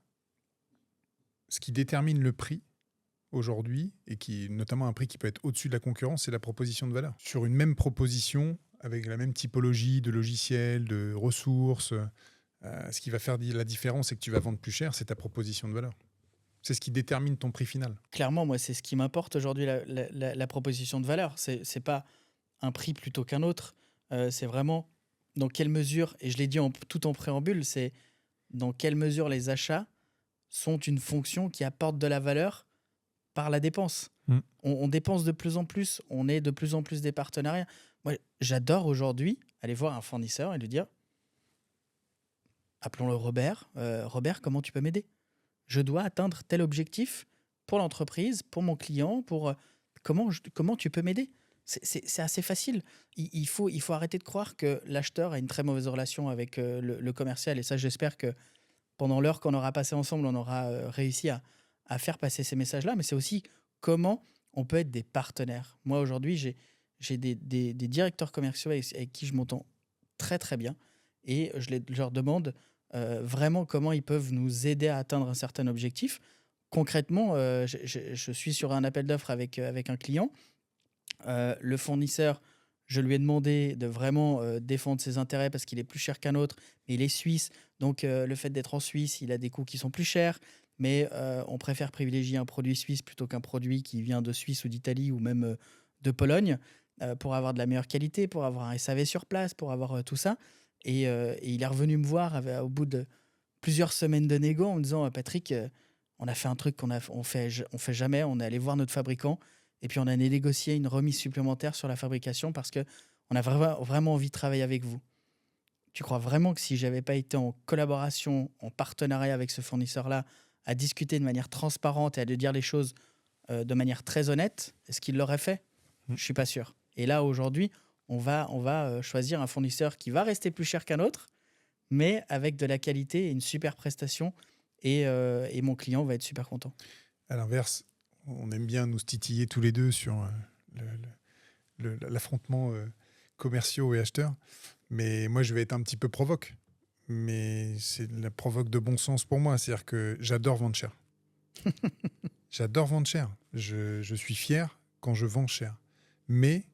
ce qui détermine le prix aujourd'hui, et qui notamment un prix qui peut être au-dessus de la concurrence, c'est la proposition de valeur. Sur une même proposition, avec la même typologie de logiciels, de ressources, ce qui va faire la différence et que tu vas vendre plus cher, c'est ta proposition de valeur. C'est ce qui détermine ton prix final. Clairement, moi, c'est ce qui m'importe aujourd'hui, la proposition de valeur. C'est pas un prix plutôt qu'un autre. C'est vraiment dans quelle mesure, et je l'ai dit tout en préambule, c'est dans quelle mesure les achats sont une fonction qui apporte de la valeur par la dépense. On dépense de plus en plus, on est de plus en plus des partenariats. Moi, j'adore aujourd'hui aller voir un fournisseur et lui dire, appelons-le Robert, Robert, comment tu peux m'aider? Je dois atteindre tel objectif pour l'entreprise, pour mon client, pour comment tu peux m'aider? C'est assez facile. Il faut arrêter de croire que l'acheteur a une très mauvaise relation avec le commercial. Et ça, j'espère que pendant l'heure qu'on aura passé ensemble, on aura réussi à faire passer ces messages-là. Mais c'est aussi comment on peut être des partenaires. Moi, aujourd'hui, j'ai des directeurs commerciaux avec qui je m'entends très, très bien. Et je leur demande vraiment comment ils peuvent nous aider à atteindre un certain objectif. Concrètement, je suis sur un appel d'offres avec un client. Le fournisseur, Je lui ai demandé de vraiment défendre ses intérêts parce qu'il est plus cher qu'un autre, mais il est suisse. Donc, le fait d'être en Suisse, il a des coûts qui sont plus chers. Mais on préfère privilégier un produit suisse plutôt qu'un produit qui vient de Suisse ou d'Italie ou même de Pologne pour avoir de la meilleure qualité, pour avoir un SAV sur place, pour avoir tout ça. Et il est revenu me voir au bout de plusieurs semaines de négo en me disant Patrick, on a fait un truc on fait jamais. On est allé voir notre fabricant et puis on a négocié une remise supplémentaire sur la fabrication parce que on a vraiment envie de travailler avec vous. Tu crois vraiment que si j'avais pas été en collaboration, en partenariat avec ce fournisseur-là, à discuter de manière transparente et à lui dire les choses de manière très honnête, est-ce qu'il l'aurait fait? Je suis pas sûr. Et là, aujourd'hui, on va choisir un fournisseur qui va rester plus cher qu'un autre, mais avec de la qualité et une super prestation. Et mon client va être super content. À l'inverse, on aime bien nous titiller tous les deux sur l'affrontement commerciaux et acheteurs. Mais moi, je vais être un petit peu provoque. Mais c'est la provoque de bon sens pour moi. C'est-à-dire que j'adore vendre cher. J'adore vendre cher. Je suis fier quand je vends cher. Mais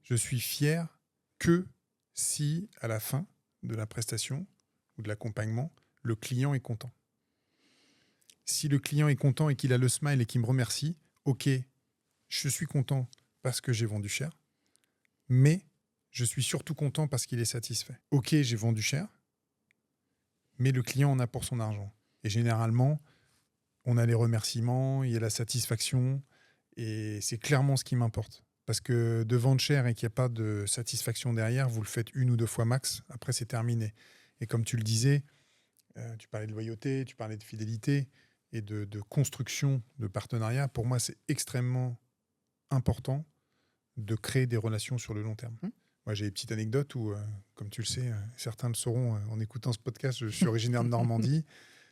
je suis fier que si, à la fin de la prestation ou de l'accompagnement, le client est content. Si le client est content et qu'il a le smile et qu'il me remercie, ok, je suis content parce que j'ai vendu cher, mais je suis surtout content parce qu'il est satisfait. Ok, j'ai vendu cher, mais le client en a pour son argent. Et généralement, on a les remerciements, il y a la satisfaction, et c'est clairement ce qui m'importe. Parce que de vendre cher et qu'il n'y a pas de satisfaction derrière, vous le faites une ou deux fois max, après c'est terminé. Et comme tu le disais, tu parlais de loyauté, tu parlais de fidélité et de construction de partenariat. Pour moi, c'est extrêmement important de créer des relations sur le long terme. Moi, j'ai des petites anecdotes où, comme tu le sais, certains le sauront en écoutant ce podcast, je suis originaire de Normandie.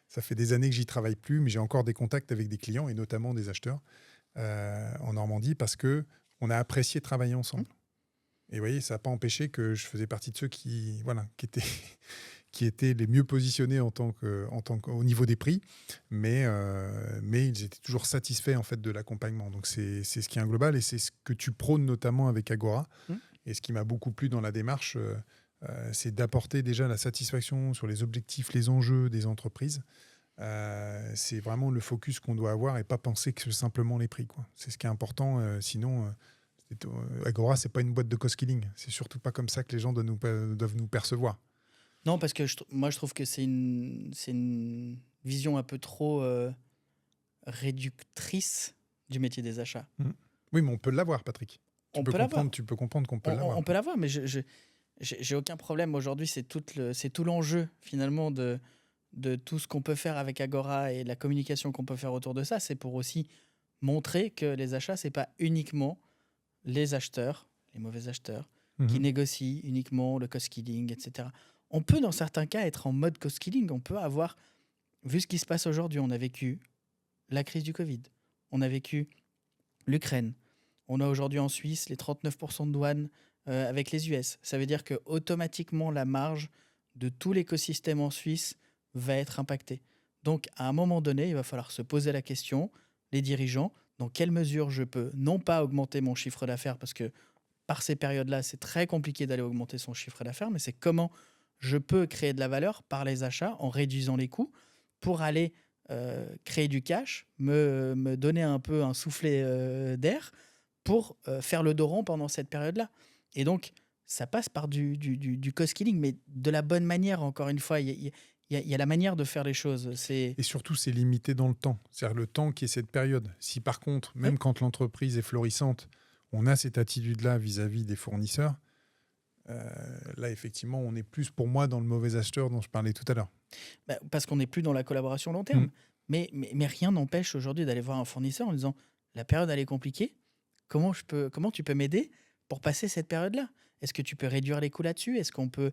Ça fait des années que j'y travaille plus, mais j'ai encore des contacts avec des clients et notamment des acheteurs en Normandie parce qu'on a apprécié travailler ensemble. Et vous voyez, ça n'a pas empêché que je faisais partie de ceux qui étaient les mieux positionnés au niveau des prix, mais ils étaient toujours satisfaits en fait, de l'accompagnement. Donc c'est ce qui est un global et c'est ce que tu prônes notamment avec Agora. Et ce qui m'a beaucoup plu dans la démarche, c'est d'apporter déjà la satisfaction sur les objectifs, les enjeux des entreprises. C'est vraiment le focus qu'on doit avoir et pas penser que c'est simplement les prix, quoi. C'est ce qui est important. Sinon, Agora, c'est pas une boîte de cost-killing. C'est surtout pas comme ça que les gens doivent nous percevoir. Non, parce que moi, je trouve que c'est une vision un peu trop réductrice du métier des achats. Oui, mais on peut l'avoir, Patrick. Tu peux comprendre qu'on peut l'avoir. On peut l'avoir, mais j'ai aucun problème. Aujourd'hui, c'est tout l'enjeu, finalement, de tout ce qu'on peut faire avec Agora et la communication qu'on peut faire autour de ça. C'est pour aussi montrer que les achats, c'est pas uniquement les acheteurs, les mauvais acheteurs, qui négocient uniquement le cost-killing, etc. On peut, dans certains cas, être en mode cost-killing. On peut avoir, vu ce qui se passe aujourd'hui, on a vécu la crise du Covid, on a vécu l'Ukraine, on a aujourd'hui en Suisse les 39% de douane avec les US. Ça veut dire que automatiquement la marge de tout l'écosystème en Suisse va être impactée. Donc, à un moment donné, il va falloir se poser la question, les dirigeants, dans quelle mesure je peux non pas augmenter mon chiffre d'affaires, parce que par ces périodes-là, c'est très compliqué d'aller augmenter son chiffre d'affaires, mais c'est comment je peux créer de la valeur par les achats en réduisant les coûts pour aller créer du cash, me donner un peu un soufflet d'air pour faire le dos rond pendant cette période-là. Et donc, ça passe par du cost-killing, mais de la bonne manière, encore une fois. Il y a la manière de faire les choses. Et surtout, c'est limité dans le temps. C'est-à-dire le temps qui est cette période. Si par contre, même quand l'entreprise est florissante, on a cette attitude-là vis-à-vis des fournisseurs, là, effectivement, on est plus, pour moi, dans le mauvais acheteur dont je parlais tout à l'heure. Parce qu'on n'est plus dans la collaboration long terme. Mais rien n'empêche aujourd'hui d'aller voir un fournisseur en disant « La période, elle est compliquée. Comment tu peux m'aider pour passer cette période-là? Est-ce que tu peux réduire les coûts là-dessus? Est-ce qu'on peut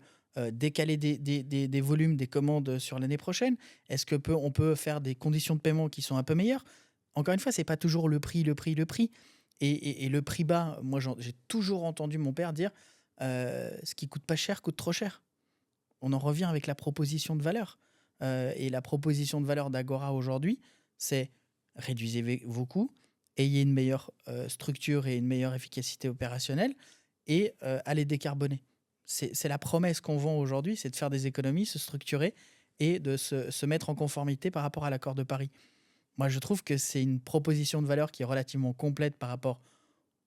décaler des volumes, des commandes sur l'année prochaine? Est-ce qu'on peut faire des conditions de paiement qui sont un peu meilleures? » Encore une fois, ce n'est pas toujours le prix. Et le prix bas, moi, j'ai toujours entendu mon père dire ce qui coûte pas cher coûte trop cher. On en revient avec la proposition de valeur. Et la proposition de valeur d'Agora aujourd'hui, c'est réduisez vos coûts, ayez une meilleure structure et une meilleure efficacité opérationnelle et à les décarboner. C'est la promesse qu'on vend aujourd'hui, c'est de faire des économies, se structurer et de se mettre en conformité par rapport à l'accord de Paris. Moi, je trouve que c'est une proposition de valeur qui est relativement complète par rapport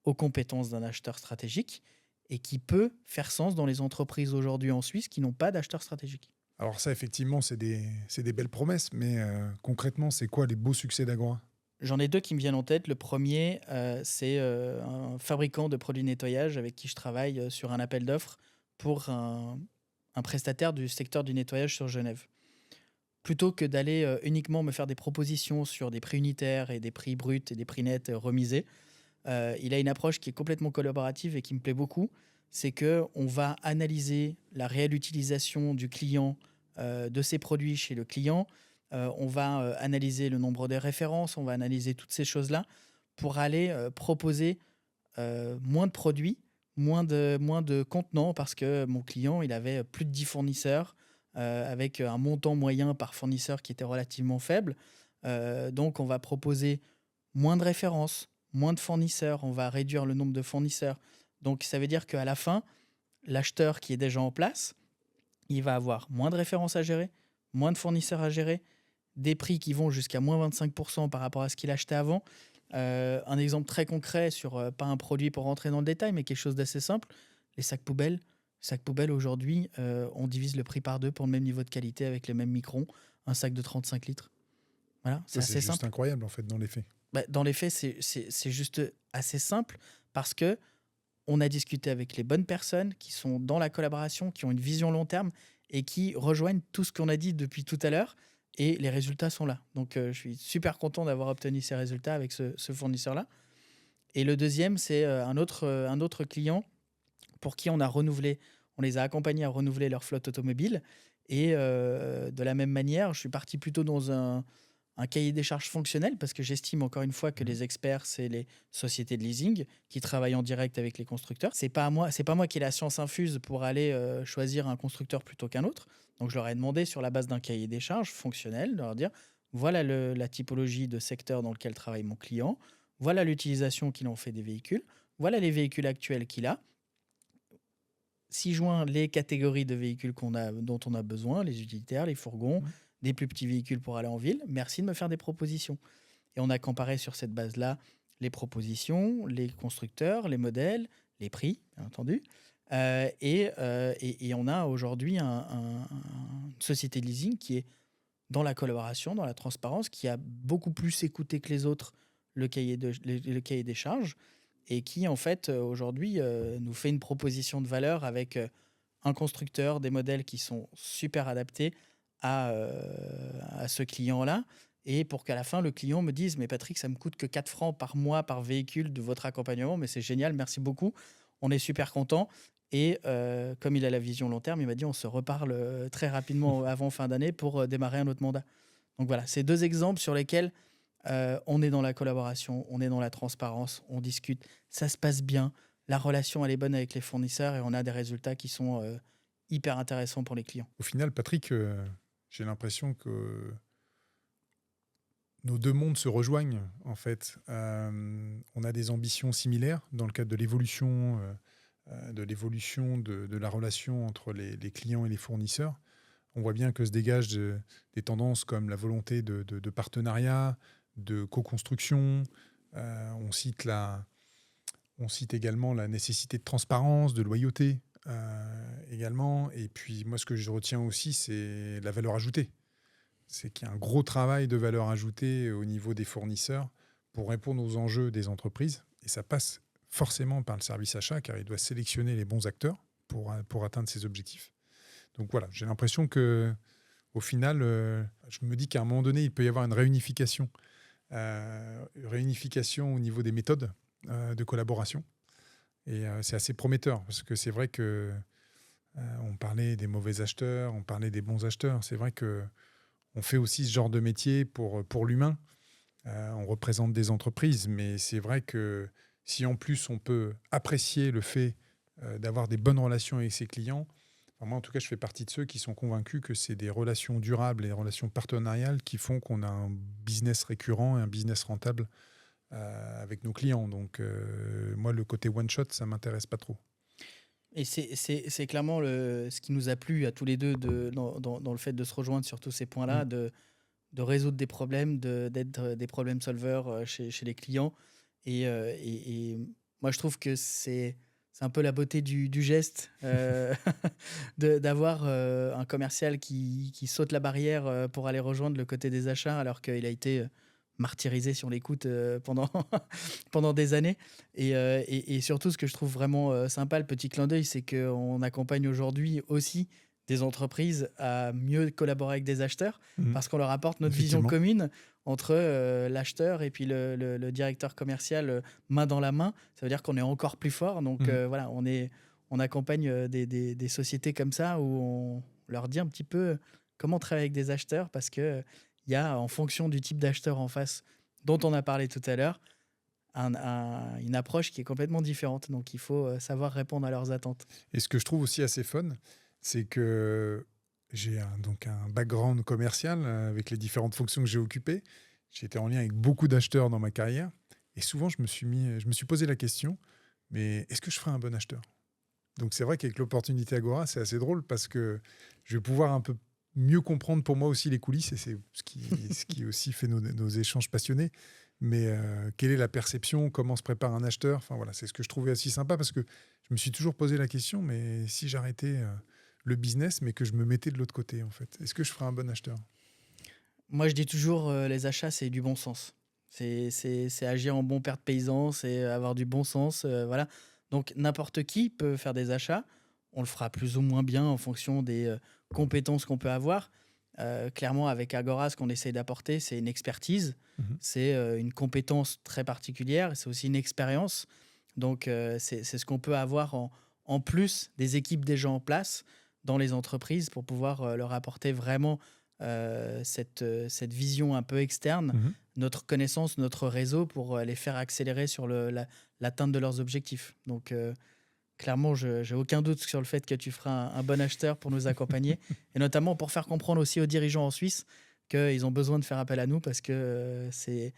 aux compétences d'un acheteur stratégique et qui peut faire sens dans les entreprises aujourd'hui en Suisse qui n'ont pas d'acheteur stratégique. Alors ça, effectivement, c'est des belles promesses, mais concrètement, c'est quoi les beaux succès d'Agora? J'en ai deux qui me viennent en tête. Le premier, c'est un fabricant de produits de nettoyage avec qui je travaille sur un appel d'offres pour un prestataire du secteur du nettoyage sur Genève. Plutôt que d'aller uniquement me faire des propositions sur des prix unitaires et des prix bruts et des prix nets remisés, il a une approche qui est complètement collaborative et qui me plaît beaucoup. C'est qu'on va analyser la réelle utilisation du client de ses produits chez le client. On va analyser le nombre de références, on va analyser toutes ces choses-là pour aller proposer moins de produits, moins de contenants, parce que mon client, il avait plus de 10 fournisseurs avec un montant moyen par fournisseur qui était relativement faible. Donc, on va proposer moins de références, moins de fournisseurs, on va réduire le nombre de fournisseurs. Donc, ça veut dire qu'à la fin, l'acheteur qui est déjà en place, il va avoir moins de références à gérer, moins de fournisseurs à gérer, des prix qui vont jusqu'à moins 25% par rapport à ce qu'il achetait avant. Un exemple très concret sur, pas un produit pour rentrer dans le détail, mais quelque chose d'assez simple, les sacs poubelles. Les sacs poubelles, aujourd'hui, on divise le prix par deux pour le même niveau de qualité avec les mêmes microns, un sac de 35 litres. Voilà, c'est Ouais, assez c'est juste simple. incroyable, en fait, dans les faits. Bah, dans les faits, c'est juste assez simple parce que on a discuté avec les bonnes personnes qui sont dans la collaboration, qui ont une vision long terme et qui rejoignent tout ce qu'on a dit depuis tout à l'heure. Et les résultats sont là. Donc, je suis super content d'avoir obtenu ces résultats avec ce fournisseur-là. Et le deuxième, c'est un autre client pour qui on les a accompagnés à renouveler leur flotte automobile. Et de la même manière, je suis parti plutôt dans un cahier des charges fonctionnel parce que j'estime encore une fois que les experts, c'est les sociétés de leasing qui travaillent en direct avec les constructeurs. C'est pas moi qui ai la science infuse pour aller choisir un constructeur plutôt qu'un autre. Donc je leur ai demandé sur la base d'un cahier des charges fonctionnel de leur dire voilà la typologie de secteur dans lequel travaille mon client, voilà l'utilisation qu'il en fait des véhicules, voilà les véhicules actuels qu'il a. 6 juin, les catégories de véhicules dont on a besoin, les utilitaires, les fourgons, des plus petits véhicules pour aller en ville. Merci de me faire des propositions. Et on a comparé sur cette base-là les propositions, les constructeurs, les modèles, les prix, bien entendu. Et on a aujourd'hui une société de leasing qui est dans la collaboration, dans la transparence, qui a beaucoup plus écouté que les autres le cahier des charges et qui, en fait, aujourd'hui, nous fait une proposition de valeur avec un constructeur, des modèles qui sont super adaptés à ce client-là. Et pour qu'à la fin, le client me dise « Mais Patrick, ça me coûte que 4 francs par mois par véhicule de votre accompagnement, mais c'est génial, merci beaucoup. On est super content. » Et comme il a la vision long terme, il m'a dit « On se reparle très rapidement avant fin d'année pour démarrer un autre mandat. » Donc voilà, c'est deux exemples sur lesquels on est dans la collaboration, on est dans la transparence, on discute, ça se passe bien, la relation elle est bonne avec les fournisseurs et on a des résultats qui sont hyper intéressants pour les clients. Au final, Patrick, j'ai l'impression que nos deux mondes se rejoignent, en fait. On a des ambitions similaires dans le cadre de l'évolution de la relation entre les clients et les fournisseurs. On voit bien que se dégagent des tendances comme la volonté de partenariat, de co-construction. On cite également la nécessité de transparence, de loyauté également. Et puis moi, ce que je retiens aussi, c'est la valeur ajoutée. C'est qu'il y a un gros travail de valeur ajoutée au niveau des fournisseurs pour répondre aux enjeux des entreprises. Et ça passe forcément par le service achat, car il doit sélectionner les bons acteurs pour atteindre ses objectifs. Donc voilà, j'ai l'impression que au final, je me dis qu'à un moment donné, il peut y avoir une réunification au niveau des méthodes de collaboration. Et c'est assez prometteur, parce que c'est vrai que on parlait des mauvais acheteurs, on parlait des bons acheteurs. C'est vrai qu'on fait aussi ce genre de métier pour l'humain. On représente des entreprises, mais c'est vrai que si en plus on peut apprécier le fait d'avoir des bonnes relations avec ses clients, moi, en tout cas, je fais partie de ceux qui sont convaincus que c'est des relations durables et des relations partenariales qui font qu'on a un business récurrent et un business rentable avec nos clients. Donc, moi, le côté one-shot, ça ne m'intéresse pas trop. Et c'est clairement ce qui nous a plu à tous les deux dans le fait de se rejoindre sur tous ces Mm. points-là, de résoudre des problèmes, d'être des problème solvers chez les clients. Et moi, je trouve que c'est un peu la beauté du geste, d'avoir un commercial qui saute la barrière pour aller rejoindre le côté des achats, alors qu'il a été martyrisé sur l'écoute pendant, pendant des années. Et surtout, ce que je trouve vraiment sympa, le petit clin d'œil, c'est qu'on accompagne aujourd'hui aussi des entreprises à mieux collaborer avec des acheteurs Mm. parce qu'on leur apporte notre vision Effectivement. commune entre l'acheteur et puis le directeur commercial main dans la main. Ça veut dire qu'on est encore plus fort. Donc Mm. voilà, on accompagne des sociétés comme ça où on leur dit un petit peu comment travailler avec des acheteurs parce que il y a, en fonction du type d'acheteur en face dont on a parlé tout à l'heure, une approche qui est complètement différente. Donc il faut savoir répondre à leurs attentes. Et ce que je trouve aussi assez fun, c'est que j'ai donc un background commercial avec les différentes fonctions que j'ai occupées. J'ai été en lien avec beaucoup d'acheteurs dans ma carrière. Et souvent, je me suis posé la question, mais est-ce que je ferai un bon acheteur? Donc c'est vrai qu'avec l'opportunité Agora, c'est assez drôle parce que je vais pouvoir un peu mieux comprendre pour moi aussi les coulisses, et c'est ce qui aussi fait nos échanges passionnés. Mais quelle est la perception? Comment se prépare un acheteur? Enfin voilà, c'est ce que je trouvais aussi sympa parce que je me suis toujours posé la question, mais si j'arrêtais le business, mais que je me mettais de l'autre côté, en fait, est-ce que je ferais un bon acheteur? Moi, je dis toujours, les achats, c'est du bon sens. C'est agir en bon père de paysan, c'est avoir du bon sens, voilà. Donc n'importe qui peut faire des achats. On le fera plus ou moins bien en fonction des compétences qu'on peut avoir. Clairement, avec Agora, ce qu'on essaye d'apporter, c'est une expertise, Mhm. c'est une compétence très particulière, c'est aussi une expérience. Donc c'est ce qu'on peut avoir en plus des équipes déjà en place dans les entreprises pour pouvoir leur apporter vraiment cette vision un peu externe, Mhm. notre connaissance, notre réseau pour les faire accélérer sur l'atteinte de leurs objectifs. Donc, clairement, je j'ai aucun doute sur le fait que tu feras un bon acheteur pour nous accompagner et notamment pour faire comprendre aussi aux dirigeants en Suisse qu'ils ont besoin de faire appel à nous parce que c'est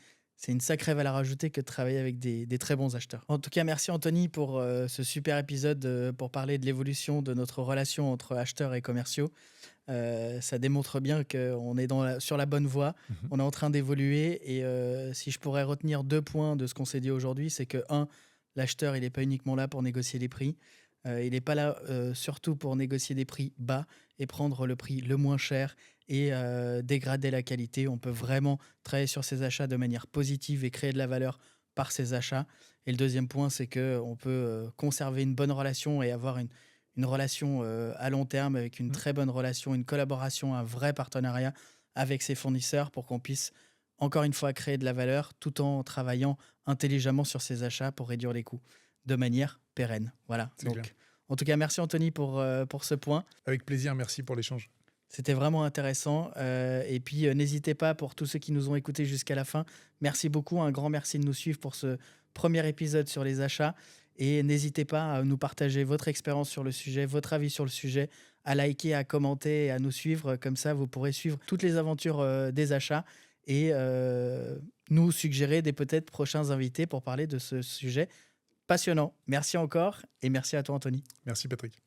une sacrée valeur ajoutée que de travailler avec des très bons acheteurs. En tout cas, merci Anthony pour ce super épisode pour parler de l'évolution de notre relation entre acheteurs et commerciaux. Ça démontre bien qu'on est sur la bonne voie, Mhm. on est en train d'évoluer et si je pourrais retenir 2 points de ce qu'on s'est dit aujourd'hui, c'est que un, l'acheteur, il n'est pas uniquement là pour négocier les prix, il n'est pas là surtout pour négocier des prix bas et prendre le prix le moins cher et dégrader la qualité. On peut vraiment travailler sur ses achats de manière positive et créer de la valeur par ses achats. Et le deuxième point, c'est qu'on peut conserver une bonne relation et avoir une relation à long terme avec une très bonne relation, une collaboration, un vrai partenariat avec ses fournisseurs pour qu'on puisse encore une fois créer de la valeur tout en travaillant intelligemment sur ses achats pour réduire les coûts de manière pérenne. Voilà. C'est clair. Donc, en tout cas, merci Anthony pour ce point. Avec plaisir, merci pour l'échange. C'était vraiment intéressant. Et puis, n'hésitez pas, pour tous ceux qui nous ont écoutés jusqu'à la fin, merci beaucoup. Un grand merci de nous suivre pour ce premier épisode sur les achats. Et n'hésitez pas à nous partager votre expérience sur le sujet, votre avis sur le sujet, à liker, à commenter et à nous suivre. Comme ça, vous pourrez suivre toutes les aventures des achats et nous suggérer des peut-être prochains invités pour parler de ce sujet passionnant. Merci encore et merci à toi, Anthony. Merci Patrick.